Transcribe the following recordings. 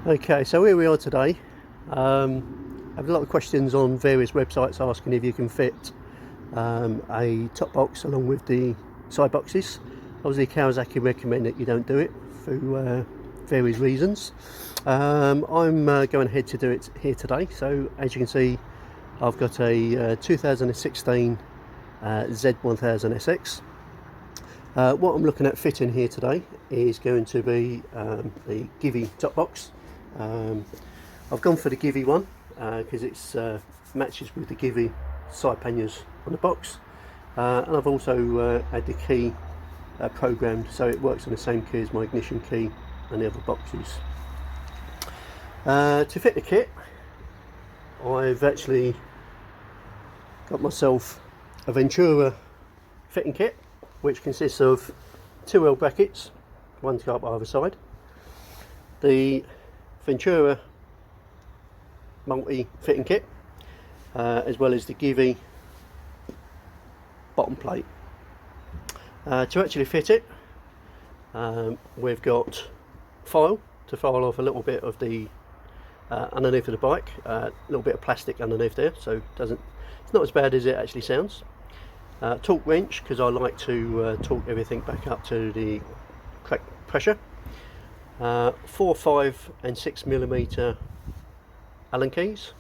Okay, so here we are today. I have a lot of questions on various websites asking if you can fit a top box along with the side boxes. Obviously Kawasaki recommend that you don't do it through various reasons. I'm going ahead to do it here today. So as you can see, I've got a 2016 Z1000SX. What I'm looking at fitting here today is going to be the Givi top box. I've gone for the Givi one because it's matches with the Givi side panniers on the box, and I've also had the key programmed so it works on the same key as my ignition key and the other boxes. To fit the kit, I've actually got myself a Ventura fitting kit, which consists of 2 L brackets, one to go up either side, the Ventura multi fitting kit, as well as the Givi bottom plate. To actually fit it, we've got file to file off a little bit of the underneath of the bike, a little bit of plastic underneath there, so it's not as bad as it actually sounds. Torque wrench, because I like to torque everything back up to the correct pressure. 4, 5 and 6mm Allen keys,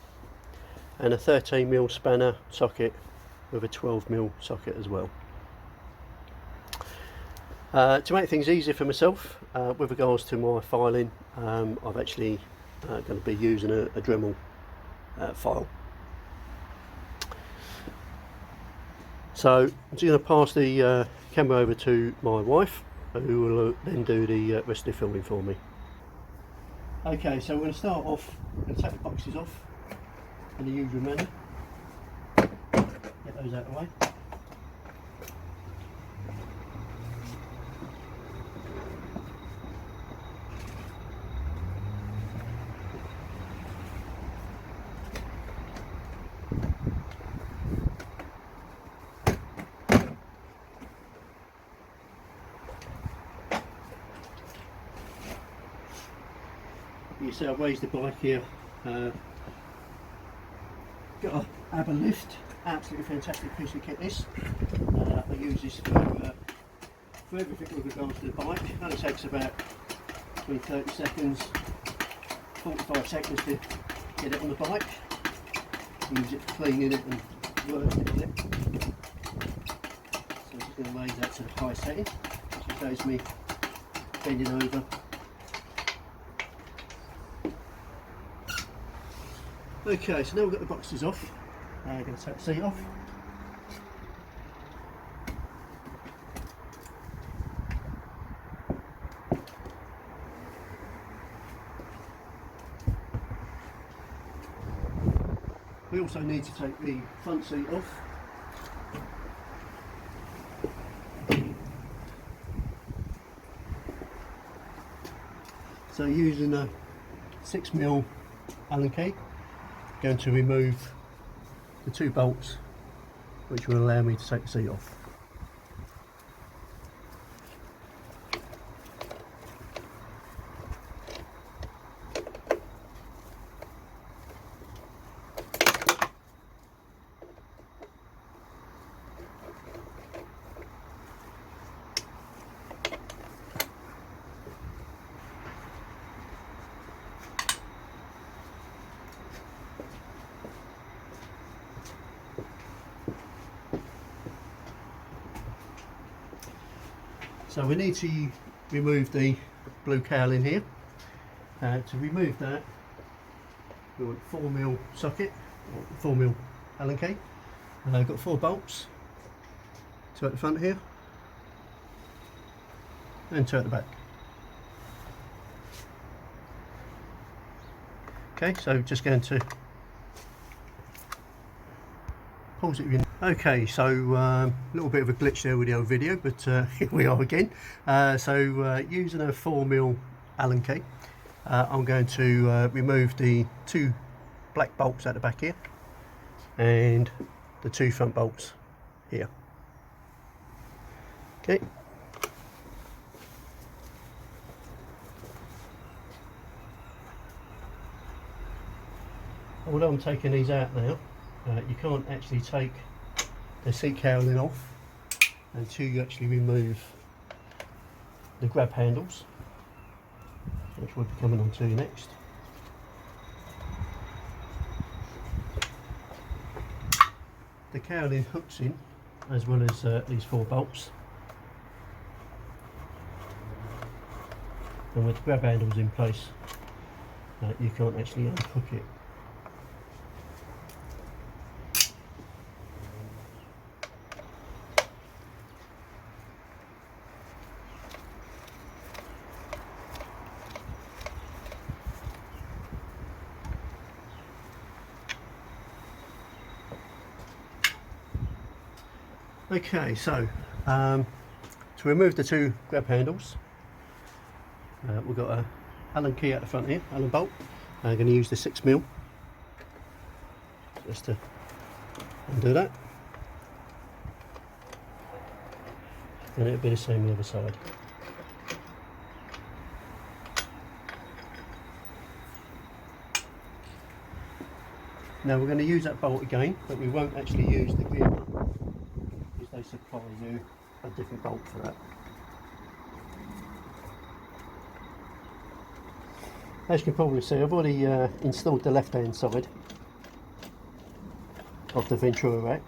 and a 13mm spanner socket with a 12mm socket as well. To make things easier for myself with regards to my filing, I've actually going to be using a Dremel file. So I'm just going to pass the camera over to my wife, who will then do the rest of the filming for me. Okay, so we're going to start off and take the boxes off in the usual manner. Get those out of the way. You see I've raised the bike here, got a ABBA lift, absolutely fantastic piece of kit this. I use this for everything with regards to the bike. It only takes about between 30 seconds, 45 seconds to get it on the bike. Use it for cleaning it and working on it. So I'm just going to raise that to the high setting, which saves me bending over. Okay, so now we've got the boxes off. I'm going to take the seat off. We also need to take the front seat off. So using a 6mm Allen key, going to remove the 2 bolts which will allow me to take the seat off. So we need to remove the blue cowl in here. To remove that, we want 4mm socket, or 4mm Allen key. I've got 4 bolts, 2 at the front here, and 2 at the back. Okay, so just going to pause it in. Okay, so a little bit of a glitch there with the old video, but here we are again. Using a 4mm Allen key, I'm going to remove the 2 black bolts at the back here and the 2 front bolts here. Okay. although I'm taking these out now, you can't actually take the seat cowling off until you actually remove the grab handles, which we'll be coming on to next. The cowling hooks in, as well as these 4 bolts, and with the grab handles in place, you can't actually unhook it. Okay, so to remove the 2 grab handles, we've got a Allen key at the front here, Allen bolt. I'm going to use the 6mm just to undo that, and it'll be the same on the other side. Now we're going to use that bolt again, but we won't actually use the rear one, because they supply you a different bolt for that. As you can probably see, I've already installed the left hand side of the Ventura rack.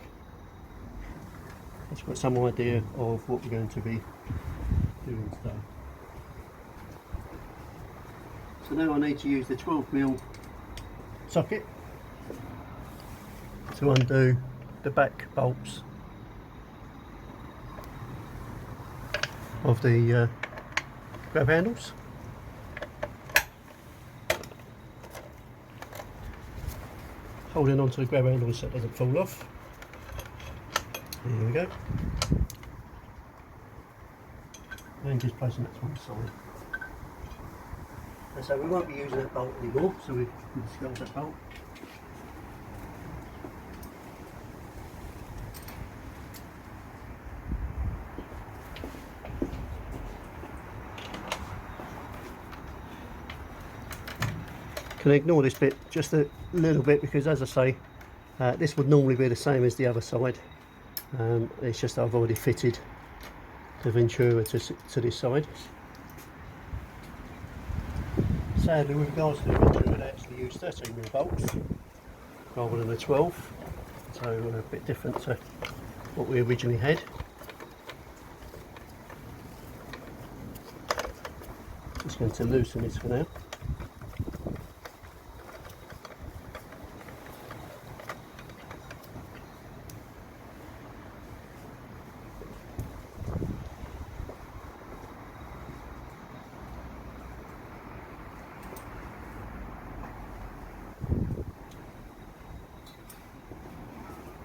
It's got some idea of what we're going to be doing today. So now I need to use the 12mm socket to undo the back bolts of the grab handles. Holding onto the grab handles so it doesn't fall off. There we go. And just placing that to one side. And so we won't be using that bolt anymore, so we can discard that bolt. Can ignore this bit just a little bit, because as I say, this would normally be the same as the other side. It's just I've already fitted the Ventura to this side. Sadly, with regards to the Ventura, they actually use 13mm bolts rather than the 12, so a bit different to what we originally had. Just going to loosen this for now.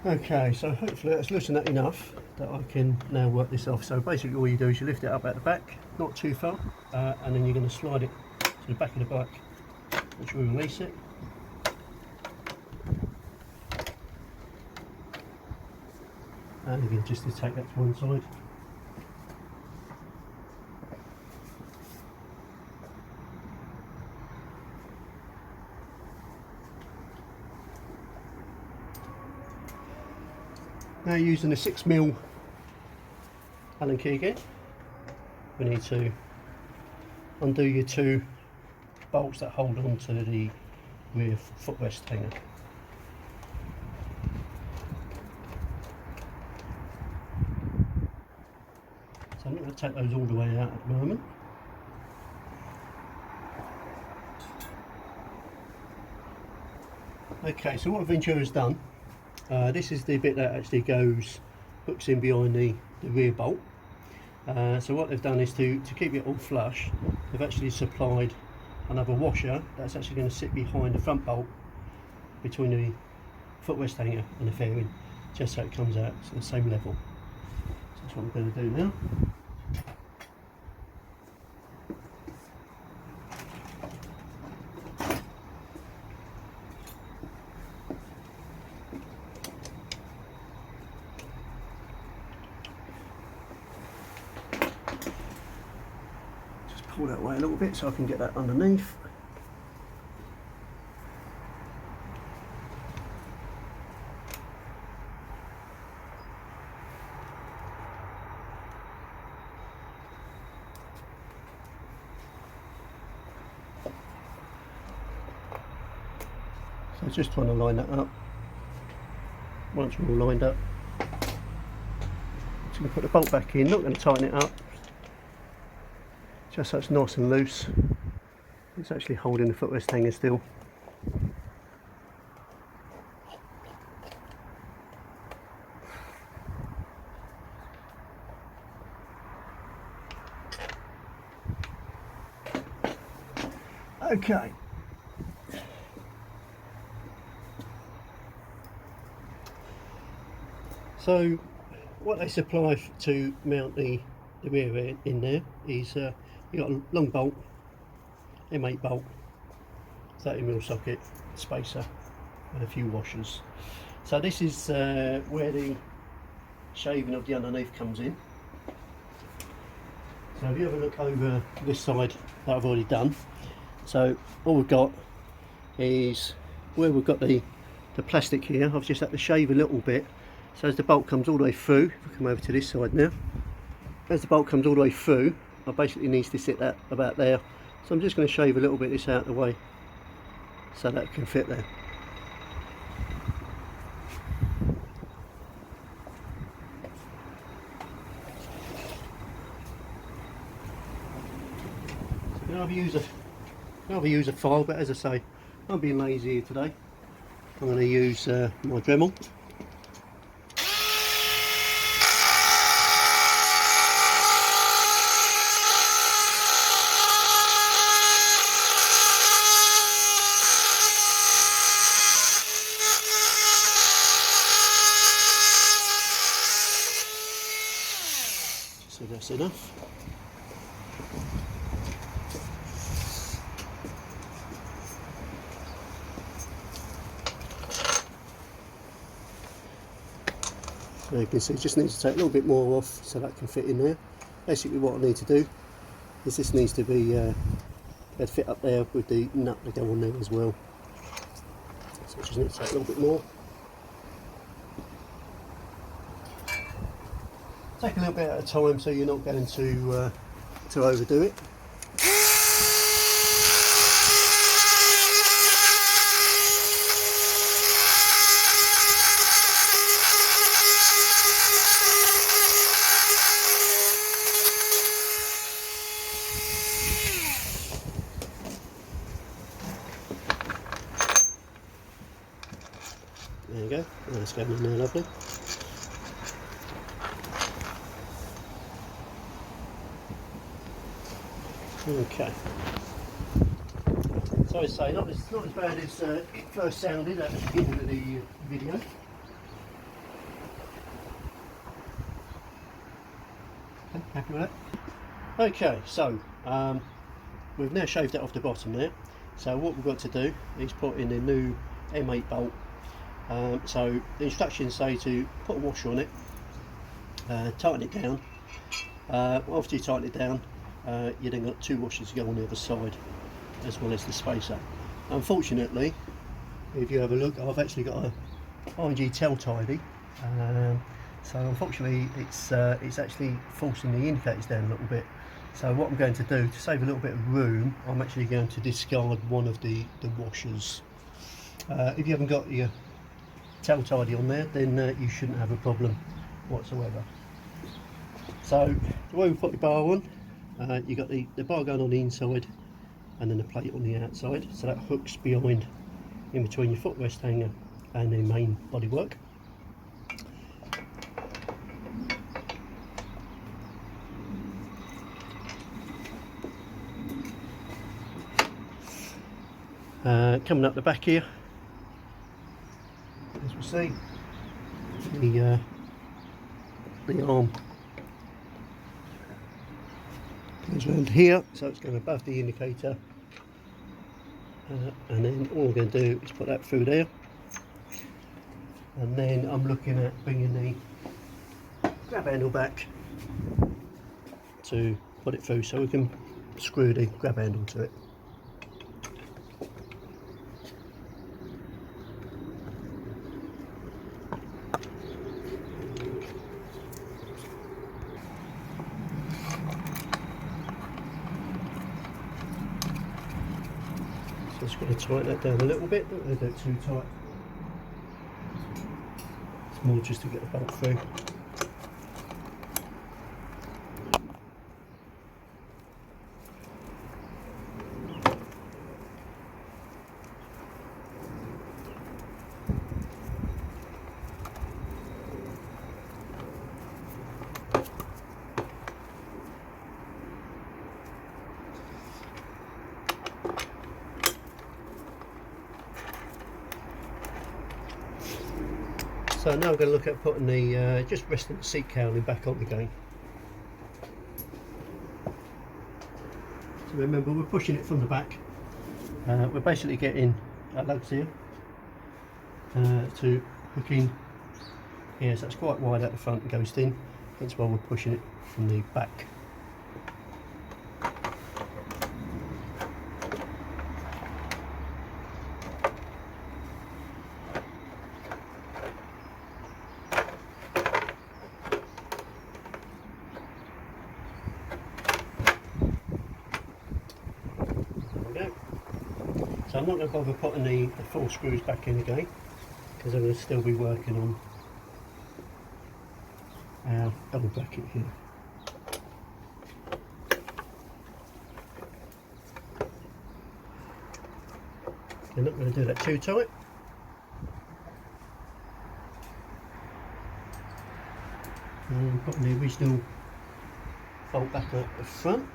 Okay, so hopefully that's loosened that enough that I can now work this off. So basically all you do is you lift it up at the back, not too far, and then you're going to slide it to the back of the bike, which will release it. And again, just to take that to one side. Now using the 6mm Allen key again, we need to undo your 2 bolts that hold on to the rear footrest hanger. So I'm not going to take those all the way out at the moment. Okay, so what Ventura's done, this is the bit that actually hooks in behind the rear bolt. So what they've done is to keep it all flush, they've actually supplied another washer that's actually going to sit behind the front bolt between the footrest hanger and the fairing, just so it comes out to the same level. So that's what I'm going to do now. Pull that away a little bit so I can get that underneath. So just trying to line that up. Once we're all lined up, just going to put the bolt back in, not going to tighten it up, just so it's nice and loose. It's actually holding the footrest hanger still. Okay. So what they supply to mount the rear end in there is you've got a long bolt, M8 bolt, 30mm socket, spacer and a few washers. So this is where the shaving of the underneath comes in. So if you have a look over this side that I've already done, so all we've got is where we've got the plastic here. I've just had to shave a little bit. So as the bolt comes all the way through, if we come over to this side now, as the bolt comes all the way through, I basically needs to sit that about there. So I'm just going to shave a little bit of this out of the way so that it can fit there. So you can either use a file, but as I say, I'm being lazy here today. I'm going to use my Dremel. So that's enough. So you can see, just need to take a little bit more off so that can fit in there. Basically what I need to do is this needs to be fit up there with the nut to go on there as well. So I just need to take a little bit more. Take a little bit at a time so you're not going to overdo it. There you go, that's going in there lovely. Okay, so I say, not as bad as it first sounded at the beginning of the video. Okay, happy with that? Okay, so we've now shaved that off the bottom there. So what we've got to do is put in the new M8 bolt. So the instructions say to put a washer on it, tighten it down. After you tighten it down, you then got two washers to go on the other side, as well as the spacer. Unfortunately, if you have a look, I've actually got a ING tail tidy, so unfortunately it's actually forcing the indicators down a little bit. So what I'm going to do, to save a little bit of room, I'm actually going to discard one of the washers. If you haven't got your tail tidy on there, then you shouldn't have a problem whatsoever. So the way we put the bar on, you got the bar going on the inside and then the plate on the outside, so that hooks behind, in between your footrest hanger and the main bodywork. Coming up the back here, as we see, the arm goes around here, so it's going above the indicator, and then all I'm going to do is put that through there, and then I'm looking at bringing the grab handle back to put it through, so we can screw the grab handle to it. Just going to tighten that down a little bit, don't want to do it too tight. It's more just to get the bolt through. So now I'm going to look at putting the just resting the seat cowling back on again. So remember, we're pushing it from the back. We're basically getting lugs here to hook in here, so it's quite wide at the front and goes in. That's why we're pushing it from the back. So I'm not going to bother putting the 4 screws back in again, because I'm going to still be working on our double bracket here. I'm not going to do that too tight. And putting the original bolt back at the front.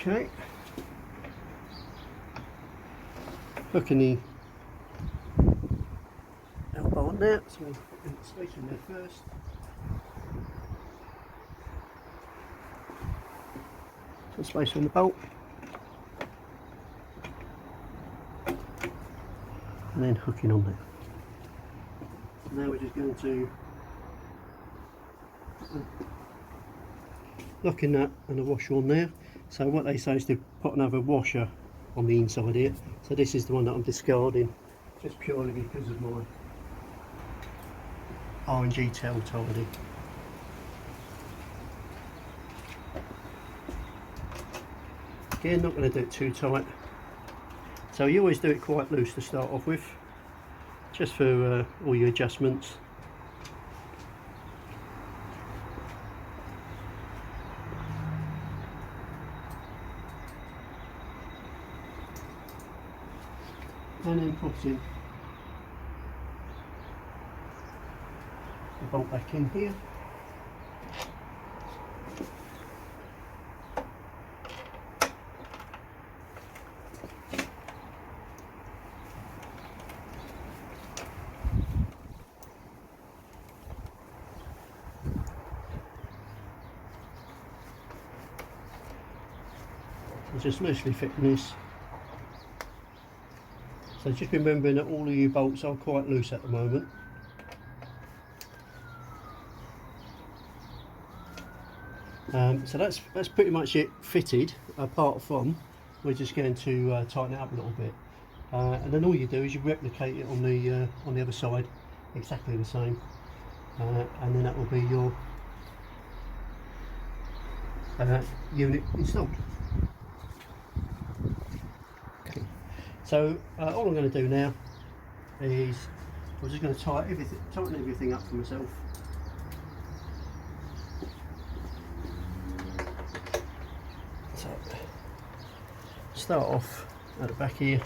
Okay, hooking the elbow on there, so we'll put the space in there first. Some space on the bolt, and then hooking on there. Now we're just going to lock in that and a washer on there. So what they say is to put another washer on the inside here. So this is the one that I'm discarding, just purely because of my R&G tail tidy. Again, not going to do it too tight. So you always do it quite loose to start off with, just for all your adjustments. And then putting the bolt back in here. So just loosely fitting this. So just remembering that all of your bolts are quite loose at the moment. So that's pretty much it fitted, apart from we're just going to tighten it up a little bit. And then all you do is you replicate it on the other side, exactly the same. And then that will be your unit installed. Okay. So all I'm going to do now is I'm just going to tighten everything up for myself. So start off at the back here.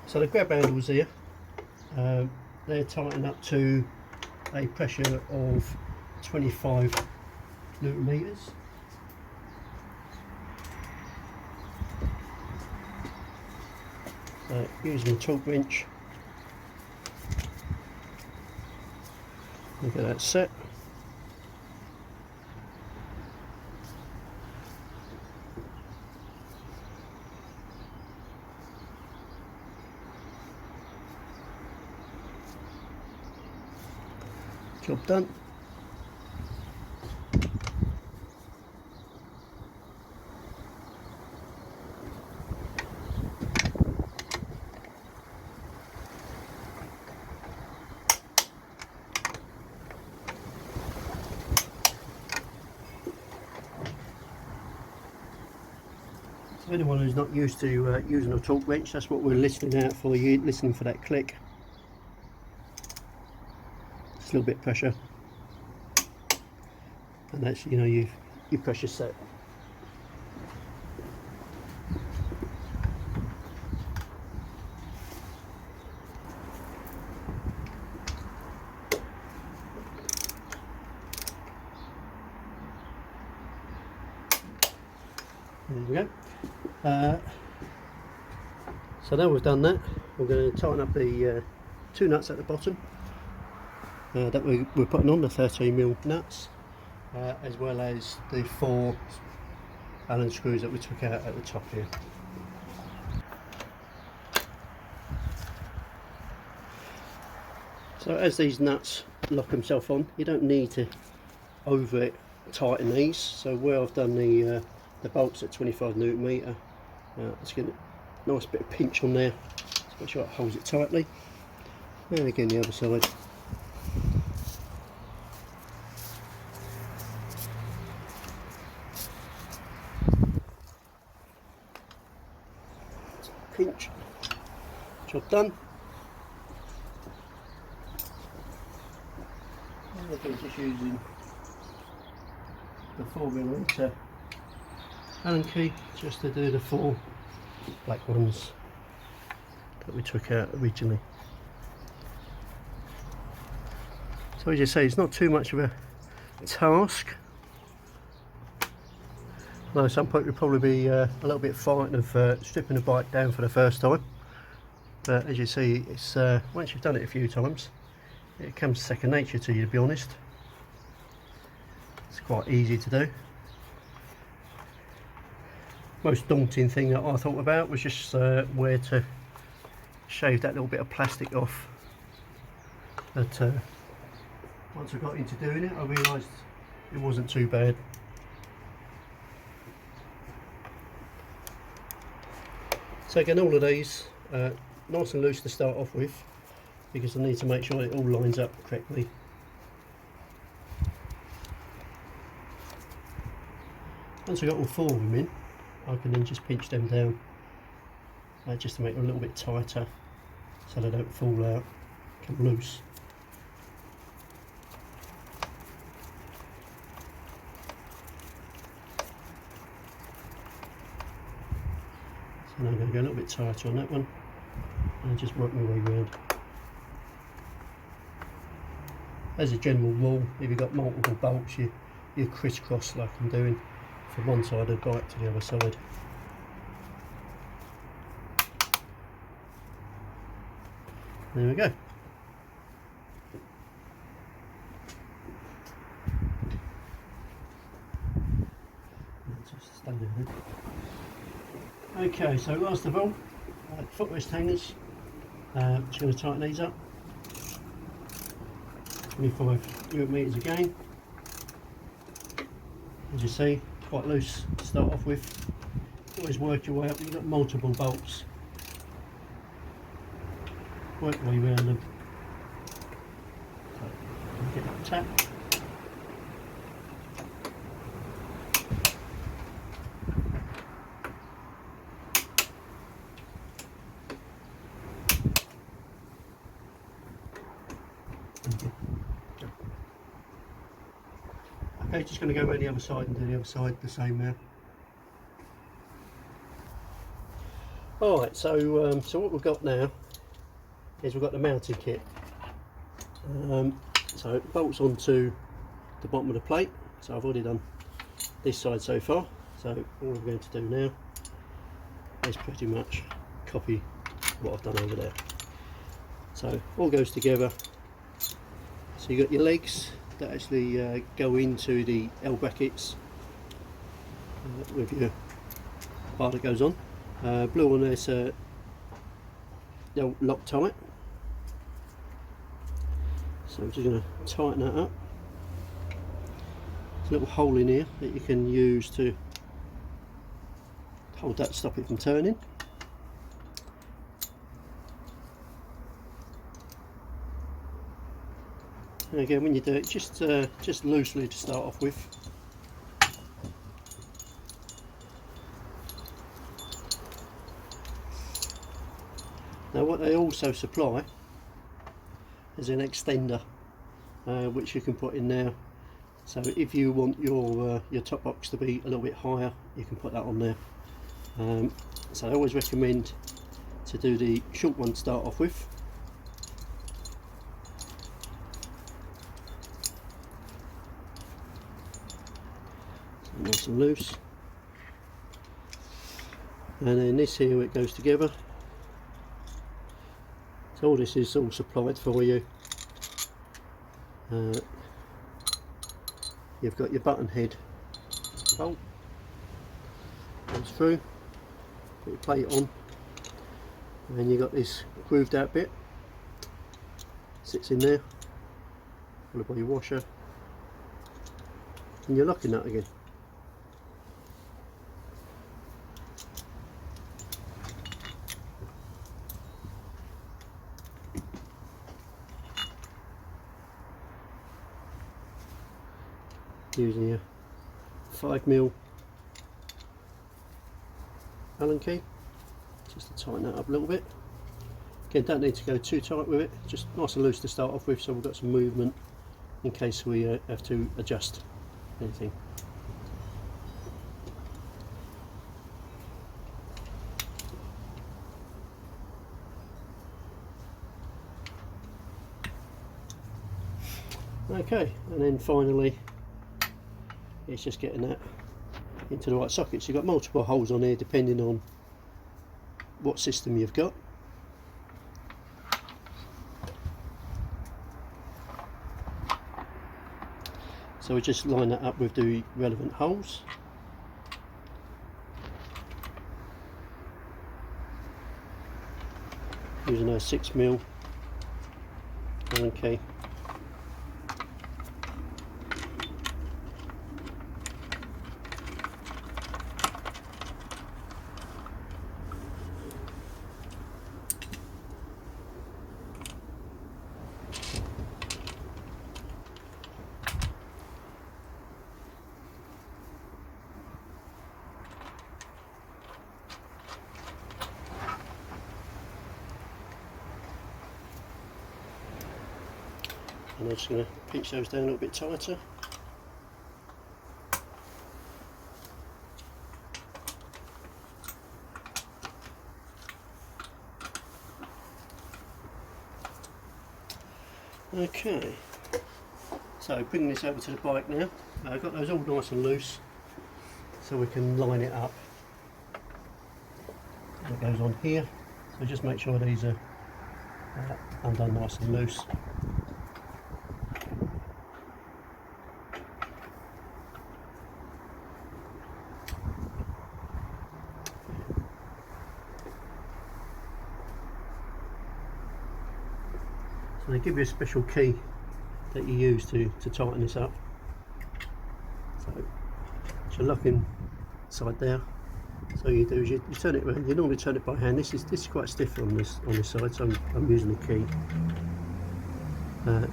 So the grab handles here, they're tightened up to a pressure of 25 Newton meters. So using the torque wrench, look at that set. Job done. For anyone who's not used to using a torque wrench, that's what we're listening out for. You listening for that click. Just a little bit of pressure, and that's, you know, your pressure set. There we go. So now we've done that, we're going to tighten up the two nuts at the bottom that we're putting on, the 13mm nuts, as well as the 4 Allen screws that we took out at the top here. So as these nuts lock themselves on, you don't need to over tighten these. So where I've done the bolts at 25 Newton meter, let's get a nice bit of pinch on there, so make sure it holds it tightly. And again the other side. Pinch, job done. And again just using the 4mm Allen key just to do the 4 black ones that we took out originally. So as you say, it's not too much of a task. Although some people would probably be a little bit frightened of stripping the bike down for the first time. But as you see, it's once you've done it a few times, it comes second nature to you, to be honest. It's quite easy to do. Most daunting thing that I thought about was just where to shave that little bit of plastic off. But once I got into doing it, I realised it wasn't too bad. So again, all of these nice and loose to start off with, because I need to make sure it all lines up correctly. Once I got all 4 of them in, I can then just pinch them down just to make them a little bit tighter so they don't fall out, come loose. So now I'm going to go a little bit tighter on that one and just work my way around. As a general rule, if you've got multiple bolts, you crisscross like I'm doing, from one side of the bike to the other side. There we go. Just stay there. Okay, so last of all, footrest hangers. Just going to tighten these up. 25 millimeters again. As you see, quite loose to start off with. Always work your way up. You've got multiple bolts. Work your way around them. So, get that tap. Okay, just going to go around the other side and do the other side the same now. Alright, so so what we've got now is we've got the mounting kit. So it bolts onto the bottom of the plate. So I've already done this side so far. So all I'm going to do now is pretty much copy what I've done over there. So all goes together. So you've got your legs that actually go into the L brackets with your bar that goes on. Blue on there's they'll lock tight. So I'm just going to tighten that up. There's a little hole in here that you can use to hold that, stop it from turning. And again, when you do it, just loosely to start off with. Now what they also supply is an extender which you can put in there, so if you want your top box to be a little bit higher, you can put that on there. So I always recommend to do the short one to start off with. So nice and loose, and then this here, it goes together. So all this is all supplied for you. You've got your button head bolt, comes through, put your plate on, and then you've got this grooved out bit, sits in there, followed by your washer, and your locking nut again. Using a 5mm Allen key just to tighten that up a little bit. Again, don't need to go too tight with it, just nice and loose to start off with, so we've got some movement in case we have to adjust anything. Okay, and then finally it's just getting that into the right sockets. You've got multiple holes on here depending on what system you've got. So we just line that up with the relevant holes. Using a 6mm Allen key. And I'm just going to pinch those down a little bit tighter. Okay, so bringing this over to the bike now. I've got those all nice and loose, so we can line it up. It goes on here, so just make sure these are undone nice and loose. So they give you a special key that you use to tighten this up. So it's your locking side there. So you do is you turn it around. You normally turn it by hand. This is quite stiff on this side, so I'm using the key.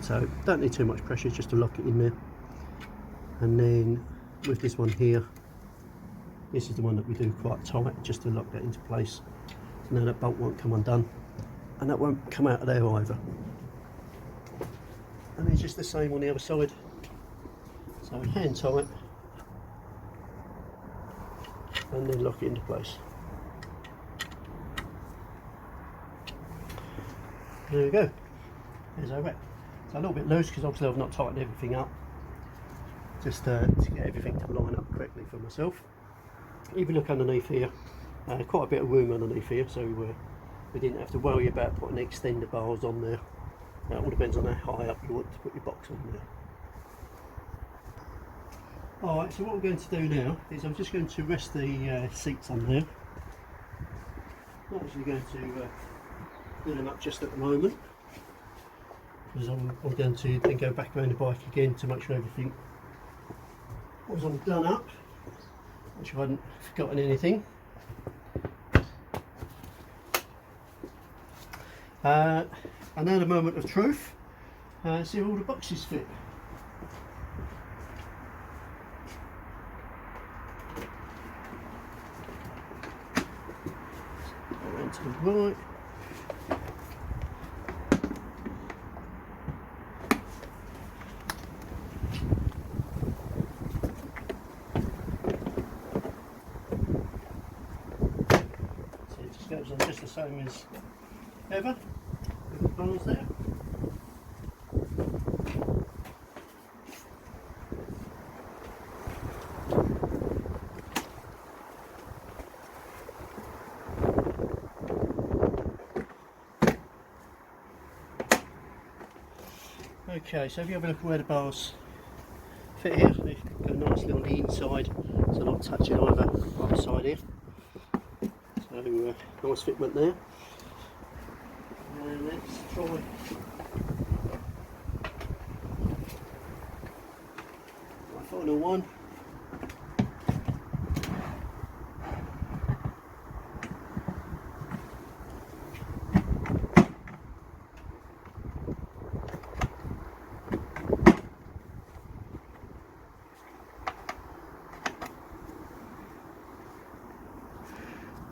So don't need too much pressure, just to lock it in there. And then with this one here, this is the one that we do quite tight, just to lock that into place. So now that bolt won't come undone, and that won't come out of there either. And it's just the same on the other side. So hand tight, and then lock it into place. There we go. There's our wrap. It's a little bit loose because obviously I've not tightened everything up, just to get everything to line up correctly for myself. If you look underneath here, quite a bit of room underneath here, so we didn't have to worry about putting extender bars on there. It all depends on how high up you want to put your box on there. Alright, so what we're going to do now is I'm just going to rest the seats on there. I'm not actually going to do them up just at the moment, because I'm going to then go back around the bike again to make sure everything was all done up, make sure I hadn't forgotten anything. And now the moment of truth, see if all the boxes fit. Around to the right. This goes on just the same as ever, with the bars there. Okay, so if you have a look at where the bars fit here, they go nicely on the inside, so not touching either side here. So nice fitment there. And let's try my final one.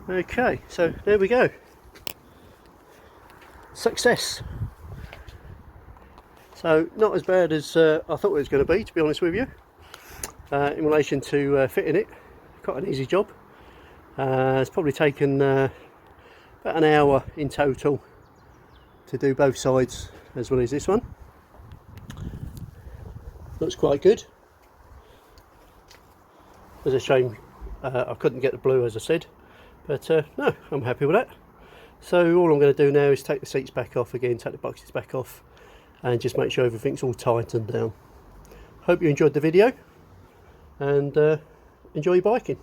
Okay, so there we go. Success. So not as bad as I thought it was going to be honest with you. In relation to fitting it, quite an easy job. It's probably taken about an hour in total to do both sides as well as this one. Looks quite good. It's a shame I couldn't get the blue, as I said. But no, I'm happy with that. So all I'm going to do now is take the seats back off again, take the boxes back off, and just make sure everything's all tightened down. Hope you enjoyed the video, and enjoy your biking.